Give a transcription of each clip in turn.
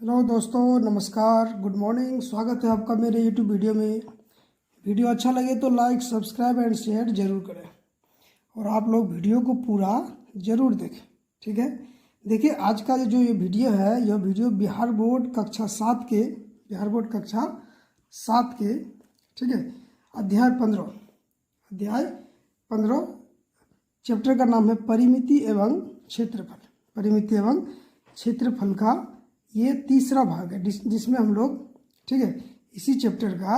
Hello दोस्तों, नमस्कार, good morning. स्वागत है आपका मेरे यूट्यूब वीडियो में। वीडियो अच्छा लगे तो लाइक, सब्सक्राइब एंड शेयर जरूर करें और आप लोग वीडियो को पूरा ज़रूर देखें। ठीक है, देखिए आज का जो ये वीडियो है, यह वीडियो बिहार बोर्ड कक्षा 7 के ठीक है अध्याय 15 चैप्टर का नाम है परिमिति एवं क्षेत्रफल का ये तीसरा भाग है जिसमें हम लोग ठीक है इसी चैप्टर का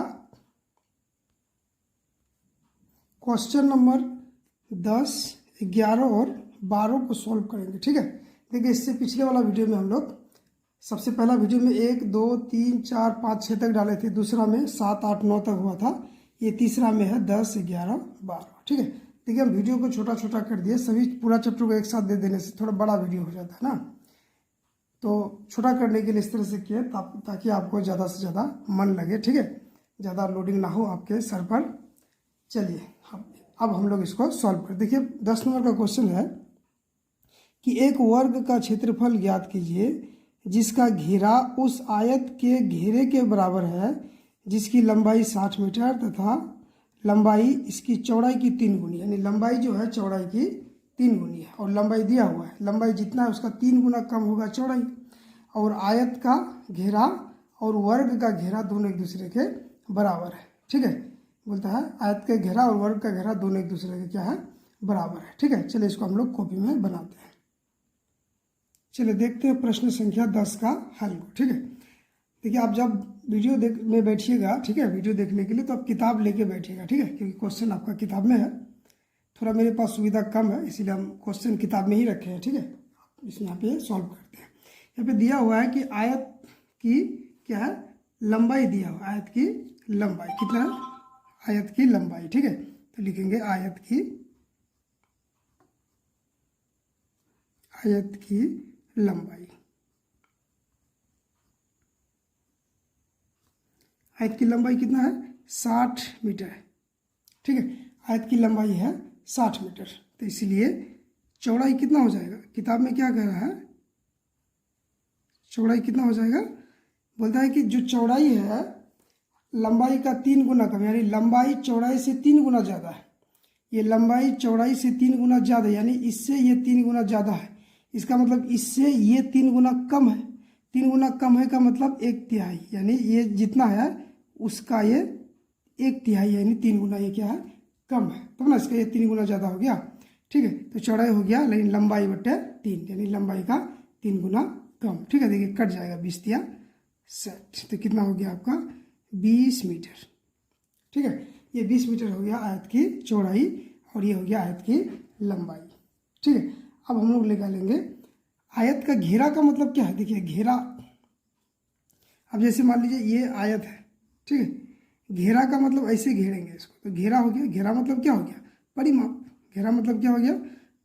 क्वेश्चन नंबर 10, 11 और 12 को सॉल्व करेंगे। ठीक है, देखिए इससे पिछले वाला वीडियो में हम लोग सबसे पहला वीडियो में 1, 2, 3, 4, 5, 6 तक डाले थे, दूसरा में 7, 8, 9 तक हुआ था, ये तीसरा में है 10, 11, 12। ठीक है, देखिए हम वीडियो को छोटा छोटा कर दिए, सभी पूरा चैप्टर को एक साथ दे देने से थोड़ा बड़ा वीडियो हो जाता है ना, तो छोटा करने के लिए इस तरह से किया ताकि आपको ज़्यादा से ज़्यादा मन लगे। ठीक है, ज़्यादा लोडिंग ना हो आपके सर पर। चलिए अब हम लोग इसको सॉल्व करें। देखिए 10 नंबर का क्वेश्चन है कि एक वर्ग का क्षेत्रफल ज्ञात कीजिए जिसका घेरा उस आयत के घेरे के बराबर है जिसकी लंबाई 60 मीटर तथा लंबाई इसकी चौड़ाई की 3 गुनी, यानी लंबाई जो है चौड़ाई की 3 गुनी है और लंबाई दिया हुआ है, लंबाई जितना है उसका 3 गुना कम होगा चौड़ाई, और आयत का घेरा और वर्ग का घेरा दोनों एक दूसरे के बराबर है। ठीक है, बोलता है आयत का घेरा और वर्ग का घेरा दोनों एक दूसरे के क्या है, बराबर है। ठीक है, चलिए इसको हम लोग कॉपी में बनाते हैं। चलिए देखते हैं प्रश्न संख्या 10 का हल को। ठीक है, देखिए आप जब वीडियो देखने बैठिएगा, ठीक है, वीडियो देखने के लिए तो आप किताब लेके बैठिएगा। ठीक है, क्योंकि क्वेश्चन आपका किताब में है, थोड़ा मेरे पास सुविधा कम है इसीलिए हम क्वेश्चन किताब में ही रखे हैं। ठीक है, इसमें यहाँ पे सॉल्व करते हैं। यहाँ पे दिया हुआ है कि आयत की क्या है, लंबाई दिया हुआ है, आयत की लंबाई कितना है, आयत की लंबाई। ठीक है, तो लिखेंगे आयत की लंबाई। आयत की लंबाई कितना है, 60 मीटर है। ठीक है, आयत की लंबाई है 60 मीटर, तो इसीलिए चौड़ाई कितना हो जाएगा, किताब में क्या कह रहा है, चौड़ाई कितना हो जाएगा, बोलता है कि जो चौड़ाई है लंबाई का 3 गुना कम, यानी लंबाई चौड़ाई से 3 गुना ज़्यादा है। ये लंबाई चौड़ाई से 3 गुना ज़्यादा, यानी इससे ये 3 गुना ज़्यादा है, इसका मतलब इससे ये 3 गुना कम है। 3 गुना कम है का मतलब 1/3, यानी ये जितना है उसका ये 1/3, यानी 3 गुना ये क्या है, कम है, तब ना इसका ये 3 गुना ज़्यादा हो गया। ठीक है, तो चौड़ाई हो गया लेकिन लंबाई बटे 3, यानी लंबाई का 3 गुना कम। ठीक है, देखिए कट जाएगा 20/60, तो कितना हो गया आपका 20 मीटर। ठीक है, ये 20 मीटर हो गया आयत की चौड़ाई और ये हो गया आयत की लंबाई। ठीक है, अब हम लोग निकालेंगे आयत का घेरा का मतलब क्या है। देखिए घेरा, अब जैसे मान लीजिए ये आयत है, ठीक है, घेरा का मतलब ऐसे घेरेंगे इसको, तो घेरा हो गया, घेरा मतलब क्या हो गया, परिमाप, घेरा मतलब क्या हो गया,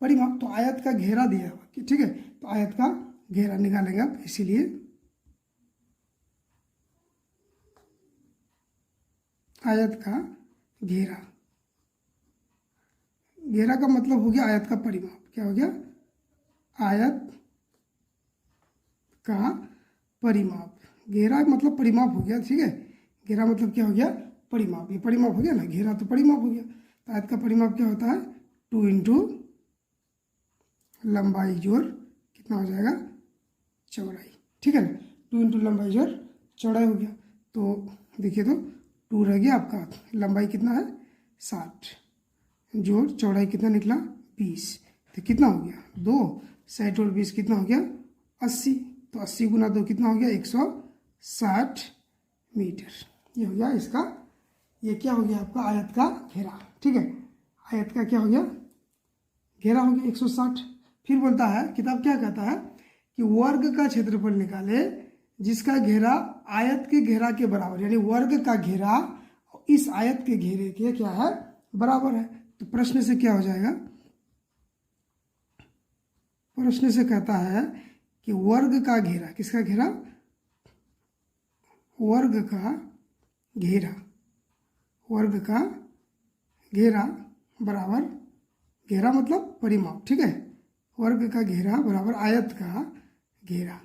परिमाप। तो आयत का घेरा दिया हुआ, ठीक है, तो आयत का घेरा निकालेंगे आप, इसीलिए आयत का घेरा, घेरा का मतलब हो गया आयत का परिमाप, क्या हो गया, आयत का परिमाप, घेरा मतलब परिमाप हो गया। ठीक है, घेरा मतलब क्या हो गया, परिमाप, ये परिमाप हो गया ना, घेरा तो परिमाप हो गया। तो आयत का परिमाप क्या होता है, 2 इंटू लंबाई जोड़ कितना हो जाएगा, चौड़ाई। ठीक है ना, 2 इंटू लंबाई जोड़ चौड़ाई हो गया। तो देखिए तो 2 रह गया आपका, लंबाई कितना है 60, जोड़ चौड़ाई कितना निकला 20, तो कितना हो गया 2, 60 और 20 कितना हो गया 80, तो 80 गुना 2 कितना हो गया 160 मीटर। ये हो गया इसका, ये क्या हो गया आपका आयत का घेरा। ठीक है, आयत का क्या हो गया, घेरा हो गया 160। फिर बोलता है, किताब क्या कहता है कि वर्ग का क्षेत्रफल निकाले जिसका घेरा आयत के घेरा के बराबर, यानी वर्ग का घेरा इस आयत के घेरे के क्या है, बराबर है। तो प्रश्न से क्या हो जाएगा, प्रश्न से कहता है कि वर्ग का घेरा, किसका घेरा, वर्ग का घेरा, वर्ग का घेरा बराबर, घेरा मतलब परिमाप। ठीक है, वर्ग का घेरा बराबर आयत का घेरा,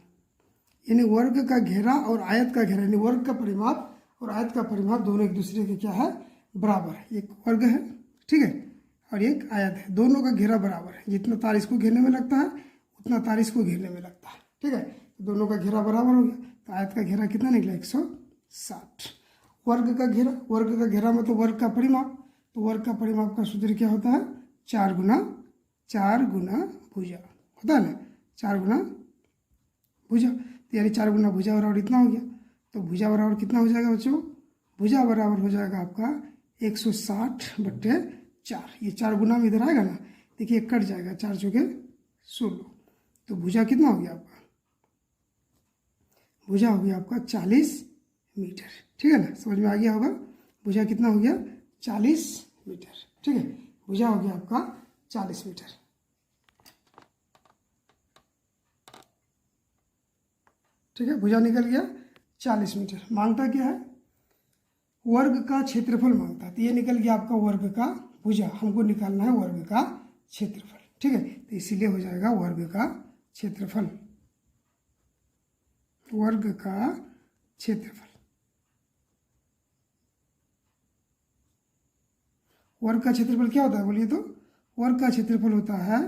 यानी वर्ग का घेरा और आयत का घेरा, यानी वर्ग का परिमाप और आयत का परिमाप दोनों एक दूसरे के क्या है, बराबर है। एक वर्ग है, ठीक है, और एक आयत है, दोनों का घेरा बराबर है। जितना तार इसको घेरने में लगता है उतना तार इसको घेरने में लगता है, ठीक है। दोनों का घेरा बराबर हो गया, तो आयत का घेरा कितना निकला, 160। वर्ग का घेरा मतलब वर्ग का परिमाप, तो वर्ग का परिमाप का सूत्र क्या होता है, 4 गुना भुजा होता है ना, 4 गुना भुजा, तो यानी 4 गुना भुजा बराबर इतना हो गया। तो भुजा बराबर कितना हो जाएगा बच्चों, भुजा बराबर हो जाएगा आपका 160/4। ये 4 गुना में इधर आएगा ना, देखिए कट जाएगा, 4 चौके 16, तो भुजा कितना हो गया आपका, भुजा हो गया आपका 40 मीटर, ठीक है ना, समझ में आ गया होगा। भुजा कितना हो गया, 40 मीटर, ठीक है, भुजा हो गया आपका 40 मीटर, ठीक है, भुजा निकल गया 40 मीटर। मांगता क्या है, वर्ग का क्षेत्रफल मांगता है, तो ये निकल गया आपका वर्ग का भुजा, हमको निकालना है वर्ग का क्षेत्रफल, ठीक है, तो इसीलिए हो जाएगा वर्ग का क्षेत्रफल, वर्ग का क्षेत्रफल। वर्ग का क्षेत्रफल क्या होता है बोलिए, तो वर्ग का क्षेत्रफल होता है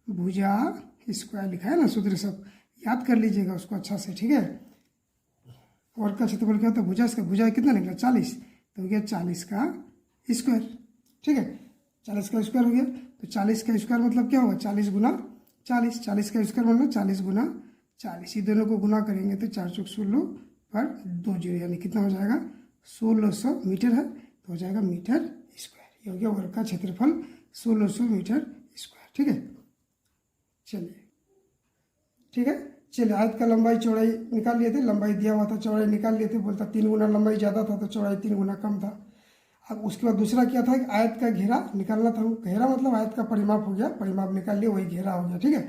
भुजा स्क्वायर, लिखा है ना सूत्र, सब याद कर लीजिएगा उसको अच्छा से, ठीक है। वर्ग का क्षेत्रफल क्या होता है, भुजा का, भुजा कितना निकला 40, तो हो गया 40 का स्क्वायर, ठीक है, 40 का स्क्वायर हो गया। तो 40 का स्क्वायर मतलब क्या होगा, 40 गुना 40, 40 का स्क्वायर मतलब 40 गुना 40, ये दोनों को गुना करेंगे तो 4 चौक 16 पर 2 जीरो, यानी कितना हो जाएगा 1600 मीटर है, तो हो जाएगा मीटर स्क्वायर। ये हो गया वर्ग का क्षेत्रफल 1600 मीटर स्क्वायर, ठीक है। चलिए, ठीक है, चलिए आयत का लंबाई चौड़ाई निकाल लिए थे, लंबाई दिया हुआ था, चौड़ाई निकाल लिए थे, बोलता 3 गुना लंबाई ज़्यादा था तो चौड़ाई 3 गुना कम था। अब उसके बाद दूसरा क्या था, आयत का घेरा निकालना था, घेरा मतलब आयत का परिमाप हो गया, परिमाप निकाल लिए, वही घेरा हो गया, ठीक है।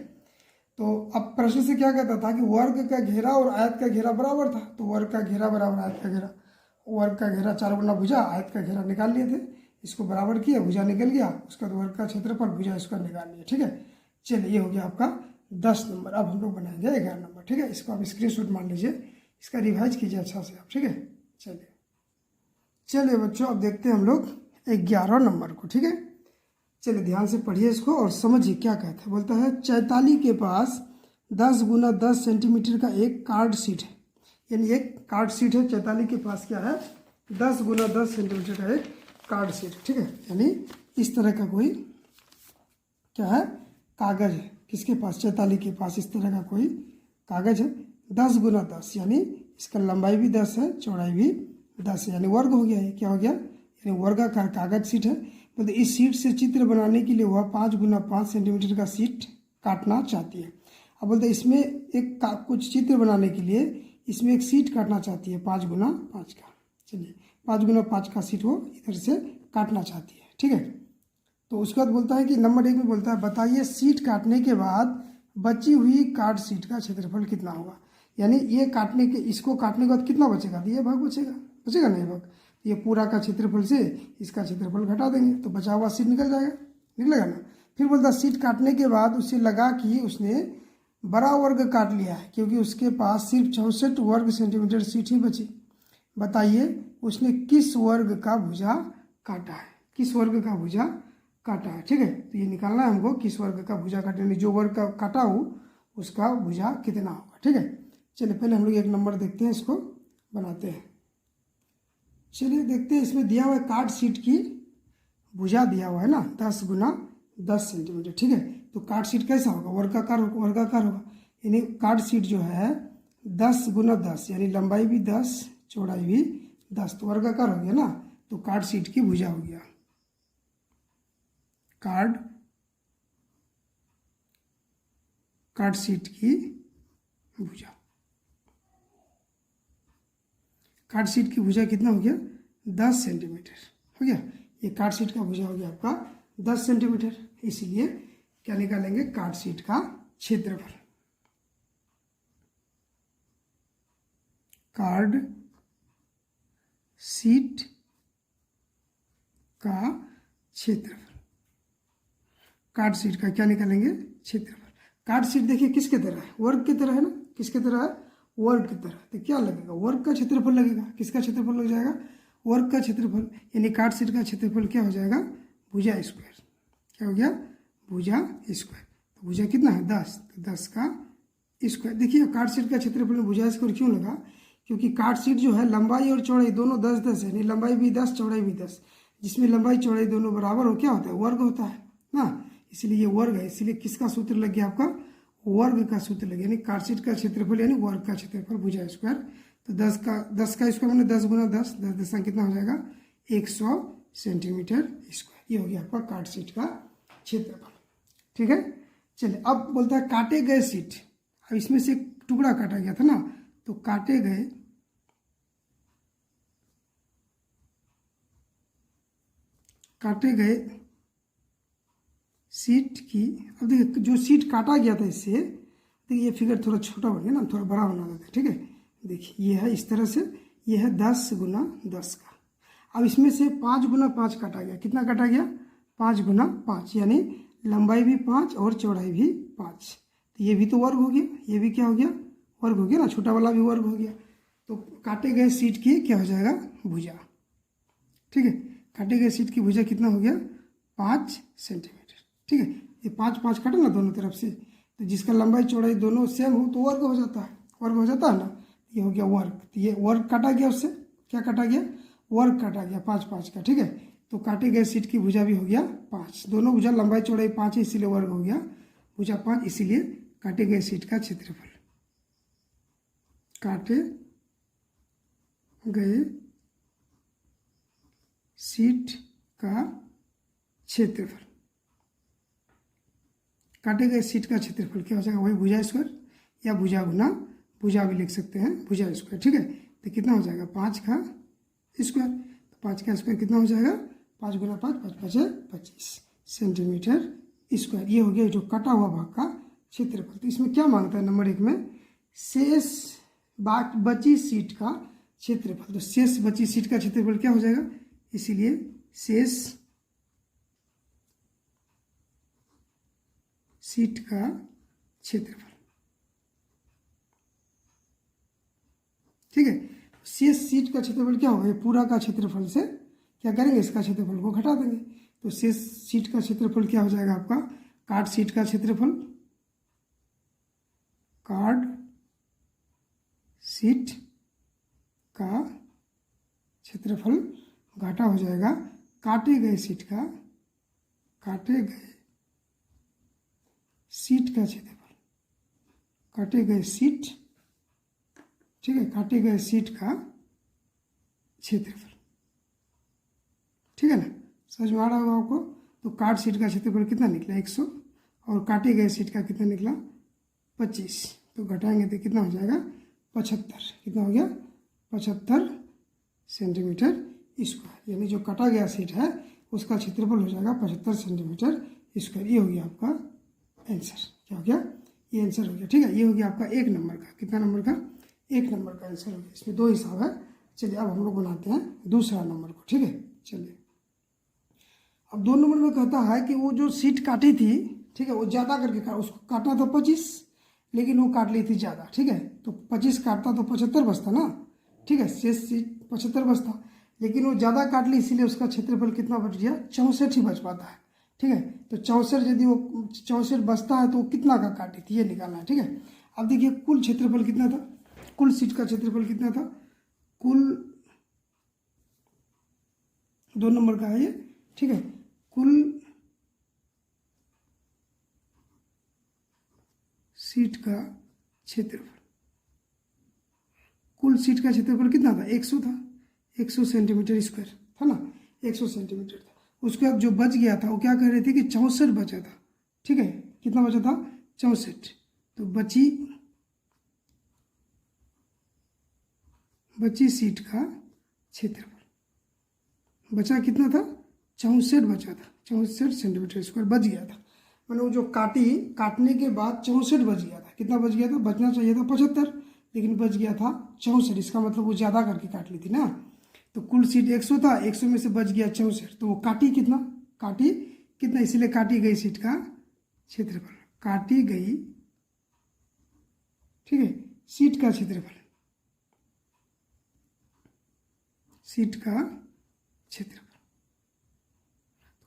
तो अब प्रश्न से क्या कहता था कि वर्ग का घेरा और आयत का घेरा बराबर था, तो वर्ग का घेरा बराबर आयत का घेरा, वर्ग का घेरा 4 गुना भुजा, आयत का घेरा निकाल लिए थे, इसको बराबर किया, भुजा निकल गया, उसके बाद वर्ग का क्षेत्रफल भुजा इसका निकाल लिया, ठीक है। चलिए, ये हो गया आपका 10 नंबर। अब हम लोग बनाएंगे 11 नंबर, ठीक है, इसको आप स्क्रीनशॉट मान लीजिए, इसका रिवाइज कीजिए अच्छा से आप, ठीक है। चलिए बच्चों, अब देखते हैं हम लोग 11 नंबर को, ठीक है। चलिए ध्यान से पढ़िए इसको और समझिए क्या कहता है। बोलता है चैताली के पास 10 गुना 10 सेंटीमीटर का एक कार्ड शीट है, यानी एक कार्ड शीट है, चैताली के पास क्या है, 10 गुना 10 सेंटीमीटर का एक कार्ड शीट, ठीक है, यानी इस तरह का कोई क्या है, कागज है, किसके पास, चैताली के पास इस तरह का कोई कागज है, 10 गुना 10, यानी इसका लंबाई भी 10 है, चौड़ाई भी 10 है, यानी वर्ग हो गया है, क्या हो गया, यानी वर्गाकार कागज शीट है। तो इस शीट से चित्र बनाने के लिए वह 5 गुना 5 सेंटीमीटर का शीट काटना चाहती है। अब बोलते इसमें एक कुछ चित्र बनाने के लिए इसमें एक शीट काटना चाहती है 5 गुना 5 का। चलिए 5 गुना 5 का शीट वो इधर से काटना चाहती है, ठीक है। तो उसके बाद बोलता है कि नंबर 1 में बोलता है बताइए शीट काटने के बाद बची हुई कार्ड शीट का क्षेत्रफल कितना होगा, यानी ये काटने के, इसको काटने के बाद कितना बचेगा, ये भाग बचेगा नहीं भाग, ये पूरा का क्षेत्रफल से इसका क्षेत्रफल घटा देंगे तो बचा हुआ शीट निकलेगा ना। फिर बोलता शीट काटने के बाद उसे लगा कि उसने बड़ा वर्ग काट लिया है, क्योंकि उसके पास सिर्फ 64 वर्ग सेंटीमीटर शीट ही बची। बताइए उसने किस वर्ग का भुजा काटा है, किस वर्ग का भुजा काटा है, ठीक है। तो ये निकालना है हमको, किस वर्ग का भुजा काटा, यानी जो वर्ग का काटा हो उसका भुजा कितना होगा, ठीक है। चलिए पहले हम लोग 1 नंबर देखते हैं, इसको बनाते हैं। चलिए देखते हैं, इसमें दिया हुआ है कार्ड शीट की भुजा दिया हुआ है ना 10 गुना 10 सेंटीमीटर, ठीक है। तो कार्ड शीट कैसा होगा, वर्गाकार होगा, यानी कार्ड शीट जो है 10 गुना 10, यानी लंबाई भी 10 चौड़ाई भी 10, तो वर्गाकार हो गया ना। तो कार्ड शीट की भुजा हो गया, कार्ड शीट की भुजा, कार्ड शीट की भुजा कितना हो गया 10 सेंटीमीटर हो गया। ये कार्ड शीट का भुजा हो गया आपका 10 सेंटीमीटर, इसीलिए क्या निकालेंगे, कार्ड शीट का क्षेत्रफल, कार्ड शीट का क्षेत्रफल, कार्ड शीट का क्या निकालेंगे, क्षेत्रफल। कार्ड शीट देखिए किसके तरह है, वर्ग की तरह है ना, किसके तरह है, वर्ग की तरह, तो क्या लगेगा, वर्ग का क्षेत्रफल लगेगा। किसका क्षेत्रफल लग जाएगा, वर्ग का क्षेत्रफल, यानी काट शीट का क्षेत्रफल क्या हो जाएगा, भुजा स्क्वायर। क्या हो गया, भुजा स्क्वायर। तो भुजा कितना है 10, तो 10 का स्क्वायर। देखिए काट शीट का क्षेत्रफल में भुजा स्क्वायर क्यों लगा, क्योंकि काट शीट जो है लंबाई और चौड़ाई दोनों 10-10 है, यानी लंबाई भी 10 चौड़ाई भी 10, जिसमें लंबाई चौड़ाई दोनों बराबर हो क्या होता है, वर्ग होता है ना, इसलिए ये वर्ग है। इसलिए किसका सूत्र लग गया आपका, वर्ग का सूत्र लग गया, यानी काट शीट का क्षेत्रफल यानी वर्ग का क्षेत्रफल भुजा स्क्वायर। तो 10 का स्क्वायर मैंने 10 गुना 10, 10 दशा कितना हो जाएगा 100 सेंटीमीटर स्क्वायर। ये हो गया आपका काट शीट का क्षेत्रफल। ठीक है, चलिए अब बोलता है काटे गए शीट। अब इसमें से एक टुकड़ा काटा गया था ना, तो काटे गए शीट की, अब देखिए जो शीट काटा गया था इससे, देखिए ये फिगर थोड़ा छोटा बन गया ना, थोड़ा बड़ा बना देते हैं। ठीक है, देखिए ये है इस तरह से, ये है 10 गुना 10 का। अब इसमें से 5 गुना 5 काटा गया, कितना काटा गया 5 गुना 5, यानी लंबाई भी 5 और चौड़ाई भी 5। तो ये भी तो वर्ग हो गया, ये भी क्या हो गया, वर्ग हो गया ना, छोटा वाला भी वर्ग हो गया। तो काटे गए शीट की क्या हो जाएगा, भुजा। ठीक है, काटे गए शीट की भुजा कितना हो गया 5 सेंटीमीटर। ठीक है, ये 5-5 काटा ना दोनों तरफ से, तो जिसका लंबाई चौड़ाई दोनों सेम हो तो वर्ग हो जाता है, वर्ग हो जाता है ना। ये हो गया वर्ग, तो ये वर्ग काटा गया, उससे क्या काटा गया, वर्ग काटा गया 5-5 का। ठीक है, तो काटे गए शीट की भुजा भी हो गया 5, दोनों भुजा लंबाई चौड़ाई 5 है इसीलिए वर्ग हो गया, भुजा 5, इसीलिए काटे गए शीट का क्षेत्रफल, काटे गए शीट का क्षेत्रफल, काटे गए शीट का क्षेत्रफल क्या हो जाएगा, वही भुजा स्क्वायर या भुजा गुना भुजा भी लिख सकते हैं, भुजा स्क्वायर। ठीक है, तो कितना हो जाएगा 5 का स्क्वायर, तो 5 का स्क्वायर कितना हो जाएगा 5 गुना 5, 5 5 25 सेंटीमीटर स्क्वायर। ये हो गया जो कटा हुआ भाग का क्षेत्रफल। तो इसमें क्या मांगता है नंबर 1 में, शेष बची शीट का क्षेत्रफल। तो शेष बची शीट का क्षेत्रफल क्या हो जाएगा, इसीलिए शेष शीट का क्षेत्रफल। ठीक है, शेष शीट का क्षेत्रफल क्या होगा, ये पूरा का क्षेत्रफल से क्या करेंगे, इसका क्षेत्रफल को घटा देंगे। तो शेष शीट का क्षेत्रफल क्या हो जाएगा आपका, काट शीट का क्षेत्रफल, कार्ड शीट का क्षेत्रफल घाटा हो जाएगा काटे गए शीट का, काटे गए शीट का क्षेत्रफल, काटे गए शीट। ठीक है, काटे गए शीट का क्षेत्रफल। ठीक है ना, समझ में आ रहा होगा आपको। तो काट शीट का क्षेत्रफल कितना निकला 100, और काटे गए शीट का कितना निकला 25, तो घटाएंगे तो कितना हो जाएगा 75, कितना हो गया 75 सेंटीमीटर स्क्वायर, यानी जो काटा गया शीट है उसका क्षेत्रफल हो जाएगा 75 सेंटीमीटर स्क्वायर। ये हो गया आपका आंसर, क्या हो गया, ये आंसर हो गया। ठीक है, ये हो गया आपका 1 नंबर का, कितना नंबर का 1 नंबर का आंसर हो गया। इसमें 2 हिसाब है। चलिए अब हम लोग बनाते हैं दूसरा नंबर को। ठीक है, चलिए अब 2 नंबर में कहता है कि वो जो शीट काटी थी, ठीक है, वो ज़्यादा करके उसको काटना था 25, लेकिन वो काट ली थी ज़्यादा। ठीक है, तो 25 काटता तो 75 बचता ना। ठीक है, शेष शीट 75 बचता, लेकिन वो ज़्यादा काट ली इसीलिए उसका क्षेत्रफल कितना बच गया 64 ही बच पाता है। ठीक है, तो 64 यदि वो 64 बचता है तो वो कितना का काटी थी ये निकालना है। ठीक है, अब देखिए कुल क्षेत्रफल कितना था, कुल शीट का क्षेत्रफल कितना था, कुल 2 नंबर का है ये। ठीक है, कुल शीट का क्षेत्रफल, कुल शीट का क्षेत्रफल कितना था 100 था, 100 सेंटीमीटर स्क्वायर था ना, 100 सेंटीमीटर था। उसके बाद जो बच गया था वो क्या कह रहे थे कि 64 बचा था। ठीक है, कितना बचा था 64, तो बची शीट का क्षेत्रफल बचा कितना था 64 बचा था, 64 सेंटीमीटर स्क्वायर बच गया था। मैंने वो जो काटने के बाद 64 बच गया था, कितना बच गया था, बचना चाहिए था 75, लेकिन बच गया था 64, इसका मतलब वो ज़्यादा करके काट ली थी ना। तो कुल शीट 100 था, 100 में से बच गया 64, तो वो काटी कितना, इसीलिए काटी गई शीट का क्षेत्रफल, काटी गई, ठीक है, शीट का क्षेत्रफल, शीट का क्षेत्रफल।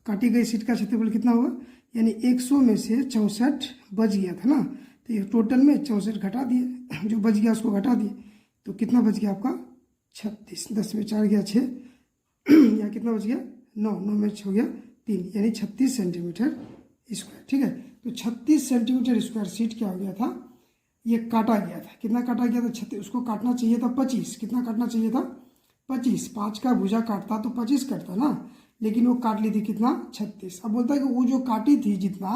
काटी गई शीट का क्षेत्रफल कितना हुआ, यानी 100 में से 64 बच गया था ना, तो ये टोटल में 64 घटा दिए, जो बच गया उसको घटा दिए, तो कितना बच गया आपका 36। 10 में 4 गया 6, या कितना बच गया 9, 9 में 6 गया 3, यानी 36 सेंटीमीटर स्क्वायर। ठीक है, तो 36 सेंटीमीटर स्क्वायर शीट क्या हो गया था, ये काटा गया था। कितना काटा गया था, 36। उसको काटना चाहिए था 25। कितना काटना चाहिए था 25। 5 का भुजा काटता तो 25 कटता ना, लेकिन वो काट ली थी कितना 36। अब बोलता है कि वो जो काटी थी जितना,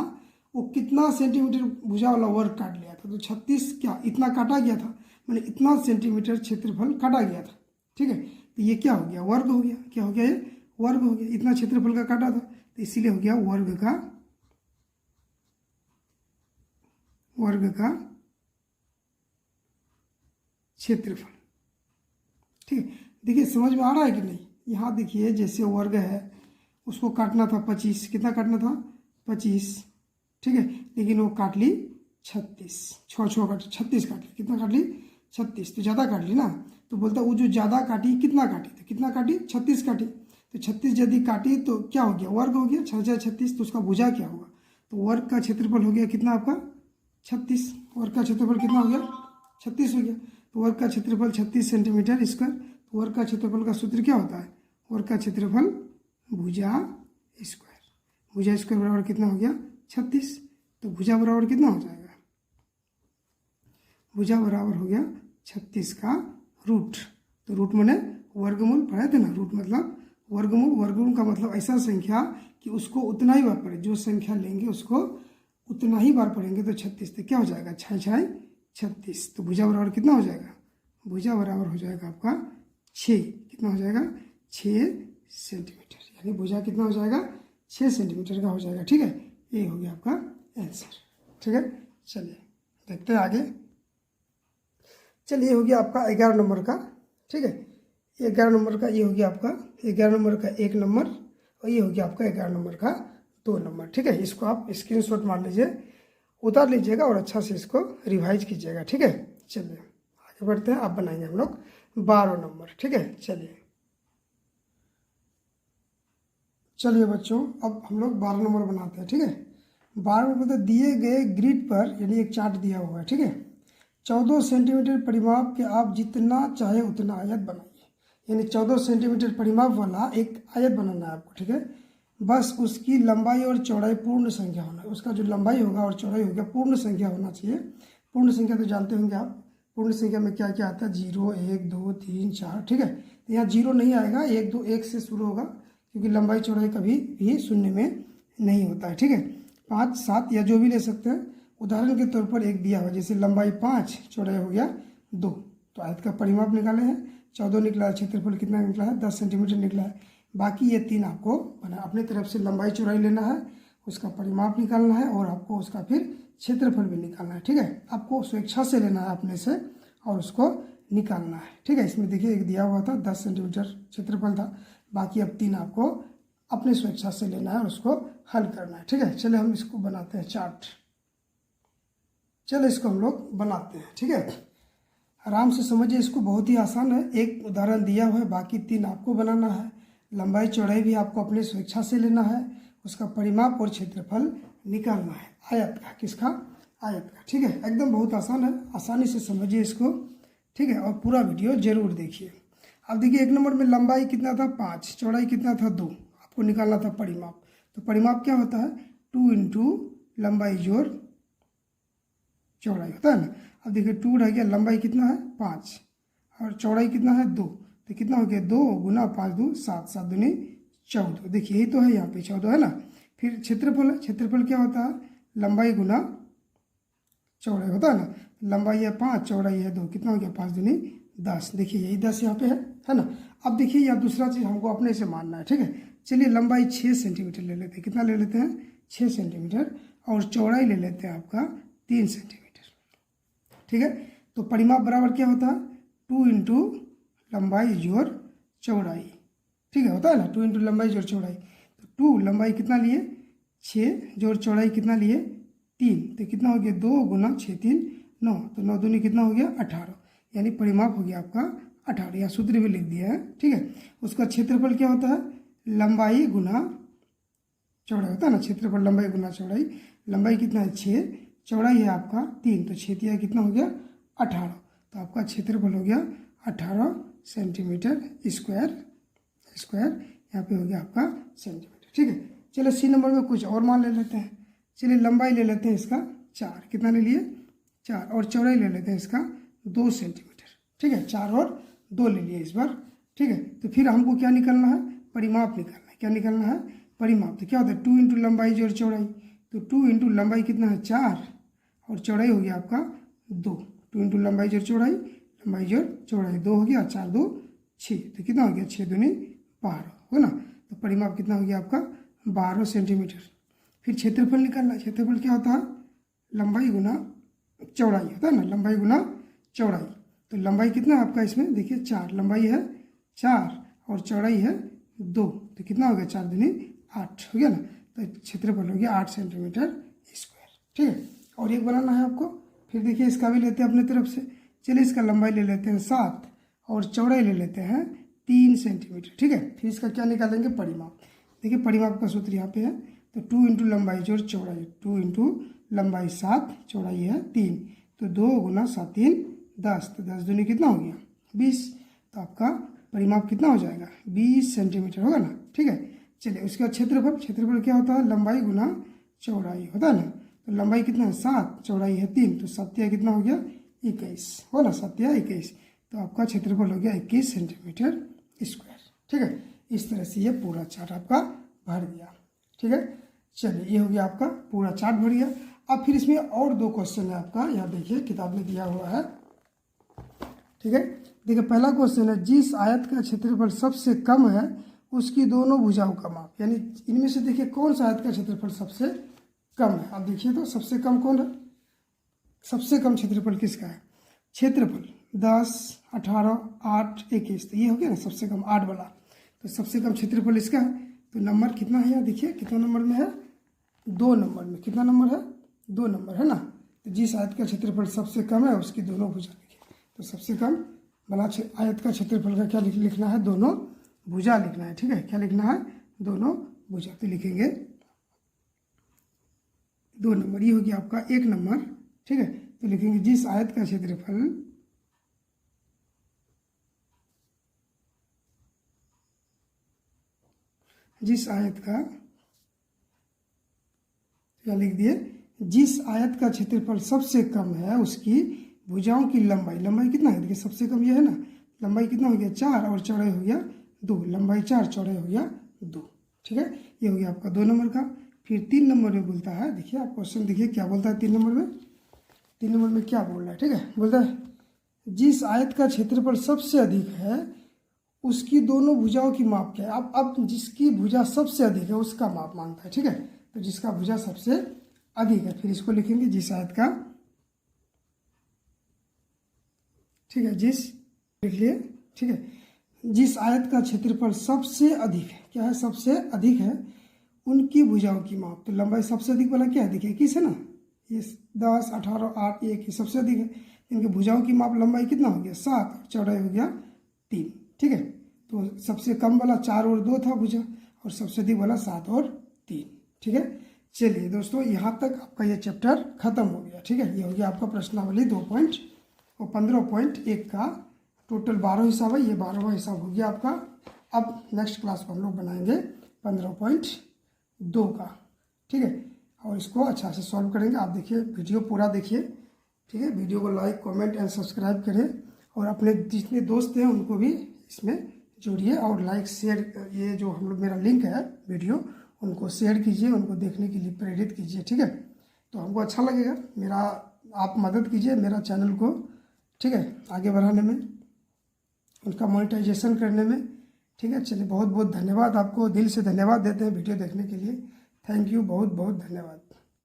वो कितना सेंटीमीटर भुजा वाला वर्ग काट लिया था, तो 36 क्या इतना काटा गया था, मैंने इतना सेंटीमीटर क्षेत्रफल काटा गया था। ठीक है, तो ये क्या हो गया, वर्ग हो गया। क्या हो गया, ये वर्ग हो गया। इतना क्षेत्रफल का काटा था, तो इसीलिए हो गया वर्ग का क्षेत्रफल। ठीक है, देखिए समझ में आ रहा है कि नहीं। यहाँ देखिए जैसे वर्ग है, उसको काटना था 25। कितना काटना था 25। ठीक है, लेकिन वो काट ली 36। 6 काट 36 काट ली। कितना काट ली 36, तो ज़्यादा काट ली ना। तो बोलता वो जो ज़्यादा काटी कितना काटी, तो कितना काटी 36 काटी। तो 36 यदि काटी तो क्या हो गया, वर्ग हो गया। 6 36, तो उसका भुजा क्या होगा, तो वर्ग का क्षेत्रफल हो गया कितना आपका 36। वर्ग का क्षेत्रफल कितना हो गया 36 हो गया। तो वर्ग का क्षेत्रफल 36 सेंटीमीटर स्क्वायर। तो वर्ग का क्षेत्रफल का सूत्र क्या होता है, वर्ग का क्षेत्रफल भुजा स्क्वायर। भुजा स्क्वायर बराबर कितना हो गया 36। तो भुजा बराबर कितना हो जाएगा, भुजा बराबर हो गया 36 का रूट। तो रूट माने वर्गमूल, पढ़े थे ना। रूट मतलब वर्गमूल। वर्गमूल का मतलब ऐसा संख्या कि उसको उतना ही बार पढ़े, जो संख्या लेंगे उसको उतना ही बार पढ़ेंगे। तो 36, तो क्या हो जाएगा 6 6 36। तो भुजा बराबर कितना हो जाएगा, भुजा बराबर हो जाएगा आपका 6। कितना हो जाएगा 6 सेंटीमीटर, यानी भुजा कितना हो जाएगा 6 सेंटीमीटर का हो जाएगा। ठीक है, ये हो गया आपका आंसर। ठीक है, चलिए देखते हैं आगे। चलिए, ये हो गया आपका 11 नंबर का। ठीक है, 11 नंबर का ये हो गया आपका 11 नंबर का 1 नंबर, और ये हो गया आपका 11 नंबर का 2 नंबर। ठीक है, इसको आप स्क्रीनशॉट मार लीजिए, उतार लीजिएगा और अच्छा से इसको रिवाइज कीजिएगा। ठीक है, चलिए आगे बढ़ते हैं। आप बनाएंगे हम लोग 12 नंबर। ठीक है, चलिए बच्चों, अब हम लोग 12 नंबर बनाते हैं। ठीक है, 12 नंबर मतलब दिए गए ग्रिड पर, यानी एक चार्ट दिया हुआ है। ठीक है, 14 सेंटीमीटर परिमाप के आप जितना चाहे उतना आयत बनाइए। यानी 14 सेंटीमीटर परिमाप वाला एक आयत बनाना है आपको। ठीक है, बस उसकी लंबाई और चौड़ाई पूर्ण संख्या होना है। उसका जो लंबाई होगा और चौड़ाई होगा पूर्ण संख्या होना चाहिए। पूर्ण संख्या तो जानते होंगे आप, पूर्ण संख्या में क्या क्या आता है, 0 1 2 3 4। ठीक है, तो यहाँ 0 नहीं आएगा, 1 2 1 से शुरू होगा, क्योंकि लंबाई चौड़ाई कभी भी शून्य में नहीं होता है। ठीक है, 5 7 या जो भी ले सकते हैं। उदाहरण के तौर पर एक दिया हुआ, जैसे लंबाई 5, चौड़ाई हो गया 2, तो आयत का परिमाप निकाले हैं, 14 निकला है। क्षेत्रफल कितना निकला है 10 सेंटीमीटर निकला है। बाकी ये 3 आपको बना अपनी तरफ से लंबाई चौड़ाई लेना है, उसका परिमाप निकालना है, और आपको उसका फिर क्षेत्रफल भी निकालना है। ठीक है, आपको स्वेच्छा से लेना है अपने से और उसको निकालना है। ठीक है, इसमें देखिए एक दिया हुआ था 10 सेंटीमीटर क्षेत्रफल था, बाकी अब 3 आपको अपने स्वेच्छा से लेना है और उसको हल करना है। ठीक है, चले हम इसको बनाते हैं चार्ट। चलो इसको हम लोग बनाते हैं। ठीक है, आराम से समझिए, इसको बहुत ही आसान है। एक उदाहरण दिया हुआ है, बाकी 3 आपको बनाना है। लंबाई चौड़ाई भी आपको अपनी स्वेच्छा से लेना है, उसका परिमाप और क्षेत्रफल निकालना है आयत का। किसका, आयत का। ठीक है, एकदम बहुत आसान है, आसानी से समझिए इसको। ठीक है, और पूरा वीडियो जरूर देखिए। अब देखिए 1 नंबर में लंबाई कितना था 5, चौड़ाई कितना था 2, आपको निकालना था परिमाप। तो परिमाप क्या होता है 2 इंटू लंबाई जोड़ चौड़ाई होता है ना। अब देखिए 2 रह गया, लंबाई कितना है 5 और चौड़ाई कितना है 2, तो कितना हो गया 2 गुना 5 2 7, 7 दूनी 14। देखिए यही तो है, यहाँ पे 14 है ना। फिर क्षेत्रफल है, क्षेत्रफल क्या होता है लंबाई गुना चौड़ाई होता है ना। लंबाई है 5, चौड़ाई है 2, कितना हो गया 5 दूनी 10। देखिए यही 10 यहाँ पे है ना। अब देखिए यहाँ दूसरा चीज़ हमको अपने से मानना है। ठीक है, चलिए लंबाई 6 सेंटीमीटर ले लेते हैं। कितना ले लेते हैं 6 सेंटीमीटर, और चौड़ाई ले लेते हैं आपका 3 सेंटीमीटर। ठीक है, तो परिमाप बराबर क्या होता है 2 इंटू लंबाई जोड़ चौड़ाई। ठीक है, होता है ना 2 इंटू लंबाई जोड़ चौड़ाई। तो 2 लंबाई कितना लिए 6, जोड़ चौड़ाई कितना लिए 3, तो कितना हो गया 2 गुना 6 3 9, तो 9 दूनी कितना हो गया 18, यानी परिमाप हो गया आपका 18। या सूत्र भी लिख दिया है, ठीक है। उसका क्षेत्रफल क्या होता है, लंबाई गुना चौड़ाई होता है ना, क्षेत्रफल लंबाई गुना चौड़ाई। लंबाई कितना है 6, चौड़ाई है आपका 3, तो 6 तिया कितना हो गया 18, तो आपका क्षेत्रफल हो गया 18 सेंटीमीटर स्क्वायर। यहाँ पे हो गया आपका सेंटीमीटर, ठीक है। चलो सी नंबर में कुछ और मान ले लेते हैं। चलिए लंबाई ले लेते हैं इसका 4, कितना ले लिए 4, और चौड़ाई ले लेते हैं इसका 2 सेंटीमीटर, ठीक है। 4 और 2 ले लिए इस बार, ठीक है। तो फिर हमको क्या निकलना है, परिमाप निकालना है। क्या निकलना है, परिमाप। तो क्या होता है 2 इंटू लंबाई जोड़ चौड़ाई, तो 2 इंटू लंबाई कितना है 4, और चौड़ाई हो गया आपका 2। 2 इंटू लंबाई जोड़ चौड़ाई, लंबाई जोड़ चौड़ाई 2 हो गया, 4 2 6, तो कितना हो गया 6 दूनी 12, हो ना। तो परिमाप कितना हो गया आपका 12 सेंटीमीटर। फिर क्षेत्रफल निकालना है। क्षेत्रफल क्या होता है, लंबाई गुना चौड़ाई होता है ना, लंबाई गुना चौड़ाई। तो लंबाई कितना है आपका इसमें देखिए 4, लंबाई है 4 और चौड़ाई है 2, तो कितना हो गया 4 दूनी 8 हो गया ना। तो क्षेत्रफल हो गया 8 सेंटीमीटर स्क्वायर, ठीक है। और एक बनाना है आपको। फिर देखिए इसका भी लेते हैं अपने तरफ से। चलिए इसका लंबाई ले लेते हैं 7 और चौड़ाई ले लेते हैं 3 सेंटीमीटर, ठीक है। फिर इसका क्या निकालेंगे, परिमाप। देखिए परिमाप का सूत्र यहाँ पे है, तो 2 इंटू लंबाई जोड़ चौड़ाई, 2 इंटू लंबाई 7, चौड़ाई है 3, तो 2 गुना 7 3 10, तो 10 दूनी कितना हो गया 20, तो आपका परिमाप कितना हो जाएगा 20 सेंटीमीटर होगा ना, ठीक है। चलिए उसके बाद क्षेत्रफल। क्षेत्रफल क्या होता है, लंबाई गुना चौड़ाई होता है ना। तो लंबाई कितना है 7, चौड़ाई है 3, तो 7 कितना हो गया 21, हो ना, 7 21, तो आपका क्षेत्रफल हो गया 21 सेंटीमीटर स्क्वायर, ठीक है। इस तरह से ये पूरा चार्ट आपका भर गया, ठीक है। चलिए ये हो गया आपका पूरा चार्ट भर गया। अब फिर इसमें और 2 क्वेश्चन है आपका, यहाँ देखिए किताब में दिया हुआ है, ठीक है। देखिए पहला क्वेश्चन है, जिस आयत का क्षेत्रफल सबसे कम है उसकी दोनों भुजाओं का माप। यानी इनमें से देखिए कौन सा आयत का क्षेत्रफल सबसे कम है। अब देखिए तो सबसे कम कौन है, सबसे कम क्षेत्रफल किसका है, क्षेत्रफल 10 18 8 21, तो ये हो गया ना सबसे कम 8 वाला, तो सबसे कम क्षेत्रफल इसका है। तो नंबर कितना है यहाँ देखिए, कितना नंबर में है 2 नंबर में, कितना नंबर है 2 नंबर है ना। तो जिस आयत का क्षेत्रफल सबसे कम है उसकी दोनों भुजा लिखिए। तो सबसे कम वाला आयत का क्षेत्रफल का क्या लिखना है, दोनों भुजा लिखना है, ठीक है। क्या लिखना है, दोनों भुजा, तो लिखेंगे 2 नंबर, ये हो गया आपका 1 नंबर, ठीक है। तो लिखेंगे जिस आयत का क्षेत्रफल जिस आयत का, क्या लिख दिए, जिस आयत का क्षेत्रफल सबसे कम है उसकी भुजाओं की लंबाई, लंबाई कितना है देखिए सबसे कम ये है ना, लंबाई कितना हो गया 4 और चौड़ाई हो गया 2, लंबाई 4 चौड़ाई हो गया 2, ठीक है। ये हो गया आपका 2 नंबर का। फिर 3 नंबर में बोलता है, देखिए आप क्वेश्चन देखिए क्या बोलता है 3 नंबर में। 3 नंबर में क्या बोल रहा है, ठीक है, बोलता है जिस आयत का क्षेत्रफल सबसे अधिक है उसकी दोनों भुजाओं की माप क्या है। अब जिसकी भुजा सबसे अधिक है उसका माप मांगता है, ठीक है। तो जिसका भुजा सबसे अधिक है, फिर इसको लिखेंगे जिस आयत का, ठीक है, जिस लिख लिए, ठीक है, जिस आयत का क्षेत्रफल सबसे अधिक है, क्या है सबसे अधिक है, उनकी भुजाओं की माप। तो लंबाई सबसे अधिक वाला क्या है देखिए 21 है ना, ये 10 18 8 1 ये सबसे अधिक है। इनके भुजाओं की माप लंबाई कितना हो गया 7 और चौड़ाई हो गया 3, ठीक है। तो सबसे कम वाला 4 और 2 था भुजा, और सबसे अधिक वाला 7 और 3, ठीक है। चलिए दोस्तों यहाँ तक आपका ये चैप्टर खत्म हो गया, ठीक है। ये हो गया आपका प्रश्नावली 2 पॉइंट और 15.1 का टोटल 12 हिसाब है, ये 12वां हिसाब हो गया आपका। अब नेक्स्ट क्लास को हम लोग बनाएंगे 15.2 का, ठीक है, और इसको अच्छा से सॉल्व करेंगे। आप देखिए वीडियो पूरा देखिए, ठीक है। वीडियो को लाइक कमेंट एंड सब्सक्राइब करें, और अपने जितने दोस्त हैं उनको भी इसमें जोड़िए, और लाइक शेयर, ये जो हम लोग मेरा लिंक है वीडियो उनको शेयर कीजिए, उनको देखने के लिए प्रेरित कीजिए, ठीक है। तो हमको अच्छा लगेगा, मेरा आप मदद कीजिए मेरा चैनल को, ठीक है, आगे बढ़ाने में, उनका मोनेटाइजेशन करने में, ठीक है। चलिए बहुत बहुत धन्यवाद, आपको दिल से धन्यवाद देते हैं वीडियो देखने के लिए। थैंक यू, बहुत बहुत धन्यवाद।